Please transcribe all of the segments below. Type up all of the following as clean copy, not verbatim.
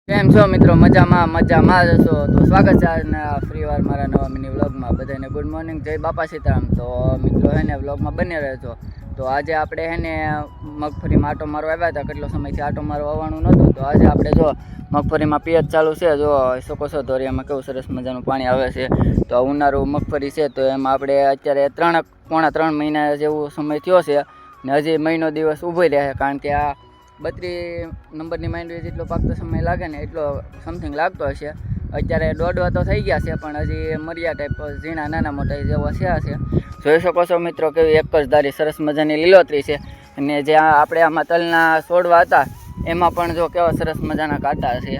કેમ છો મિત્રો? મજામાં જશો તો સ્વાગત છે આજના ફ્રીવાર મારા નવા મિની વ્લોગમાં. બધાને ગુડ મોર્નિંગ, જય બાપા સીતારામ. તો મિત્રો હે ને વ્લોગમાં બન્યા રહેજો. તો આજે આપણે હે ને મગફળીમાં આટો મારવા આવ્યા હતા. કેટલો સમયથી આટો મારવા આવવાનું નહોતું, તો આજે આપણે જો મગફળીમાં પિયત ચાલુ છે. જો શકો છો ધોરિયામાં કેવું સરસ મજાનું પાણી આવે છે. તો ઉનાળું મગફળી છે, તો એમાં આપણે અત્યારે પોણા 3 મહિના જેવો સમય થયો છે ને હજી મહિનો દિવસ ઊભો રહે, કારણ કે આ 32 નંબરની માંડવી જેટલો પાકતો સમય લાગે ને એટલો સમથિંગ લાગતો હશે. અત્યારે દોડવા તો થઈ ગયા છે, પણ હજી મરિયા ટાઈપ ઝીણા નાના મોટા જેવા છે. જોઈ શકો છો મિત્રો કેવી એક જ ધારી સરસ મજાની લીલોતરી છે. અને જે આપણે આમાં તલના છોડવા હતા એમાં પણ જો કેવા સરસ મજાના કાંટા છે.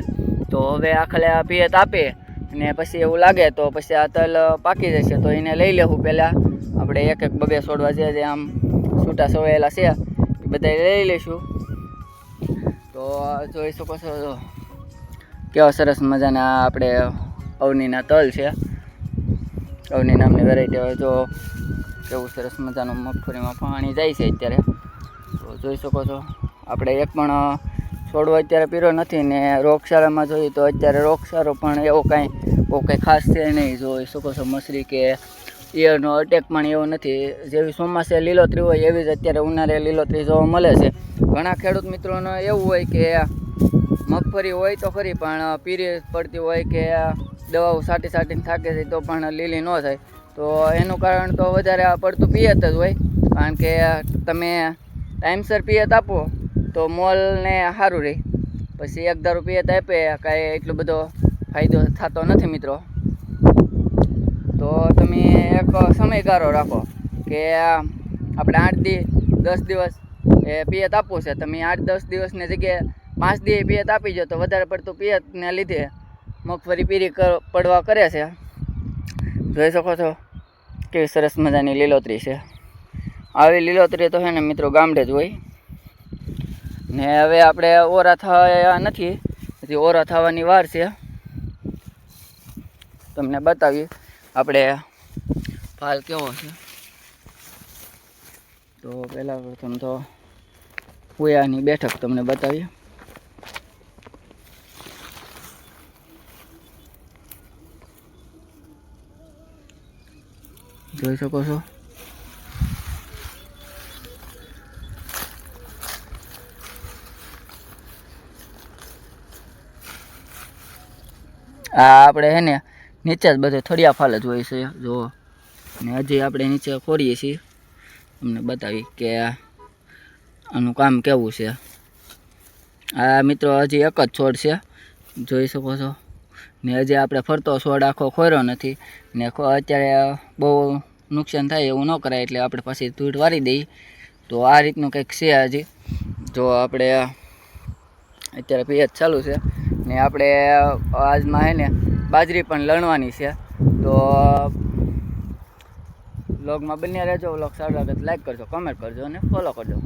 તો હવે આખલે આ પિયત આપે અને પછી એવું લાગે તો પછી આ તલ પાકી જશે, તો એને લઈ લેવું. પહેલાં આપણે એક બબે છોડવા જે આમ છૂટા સવાયેલા છે એ બધા લઈ લઈશું. તો જોઈ શકો છો કેવા સરસ મજાના આપણે અવનીના તલ છે. અવની નામની વેરાયટી હોય. તો કેવું સરસ મજાનું મગફળીમાં પાણી જાય છે અત્યારે. તો જોઈ શકો છો આપણે એક પણ છોડવો અત્યારે પીરો નથી ને રોગચાળામાં જોઈએ તો અત્યારે રોગચાળો પણ એવો કંઈ ખાસ છે નહીં. જોઈ શકો છો મસરી કે ઈયળનો અટેક પણ એવો નથી. જેવી ચોમાસે લીલોતરી હોય એવી જ અત્યારે ઉનાળે લીલોતરી જોવા મળે છે. ઘણા ખેડૂત મિત્રોને એવું હોય કે મગફળી હોય તો ખરી પણ પીરી પડતી હોય કે દવાઓ સાટીને થાકે છે તો પણ લીલી ન થાય. તો એનું કારણ તો વધારે પડતું પિયત જ હોય, કારણ કે તમે ટાઈમસર પિયત આપો તો મોલને સારું રહે. પછી એક ધારું પિયત આપે કાંઈ એટલો બધો ફાયદો થતો નથી મિત્રો. તો તમે એક સમયગાળો રાખો કે આપણે 8-10 દિવસ એ પિયત આપવું છે. તમે 8-10 દિવસની જગ્યાએ 5 દિવસ પિયત આપી જાઓ તો વધારે પડતું પિયતને લીધે મગફળી પીરી પડવા કરે છે. જોઈ શકો છો કેવી સરસ મજાની લીલોતરી છે. આવી લીલોતરી તો છે ને મિત્રો ગામડે જ હોય. ને હવે આપણે ઓરા થયા નથી, હજી ઓરા થવાની વાર છે. તમને બતાવીએ આપણે ફાલ કેવો છે. તો પહેલાં પ્રથમ તો પુયાની બેઠક તમને બતાવીએ. જોઈ શકો છો આ આપણે હે ને નીચે જ બધે થળિયા ફાલ જ હોય છે. જો ને હજી આપણે નીચે ખોરીએ છીએ. તમને બતાવી કે આનું કામ કેવું છે. આ મિત્રો હજી એક જ છોડ છે, જોઈ શકો છો. ને હજી આપણે ફરતો છોડ આખો ખોર્યો નથી ને અત્યારે બહુ નુકસાન થાય એવું ન કરાય, એટલે આપણે પાછી ધૂળ વારી દઈએ. તો આ રીતનું કંઈક છે હજી. જો આપણે અત્યારે પિયત ચાલુ છે ને આપણે આજમાં હે ને બાજરી પણ લણવાની છે. તો વ્લોગમાં બન્યા રહેજો. વ્લોગ સારો લાગે તો લાઈક કરજો, કમેન્ટ કરજો અને ફોલો કરજો.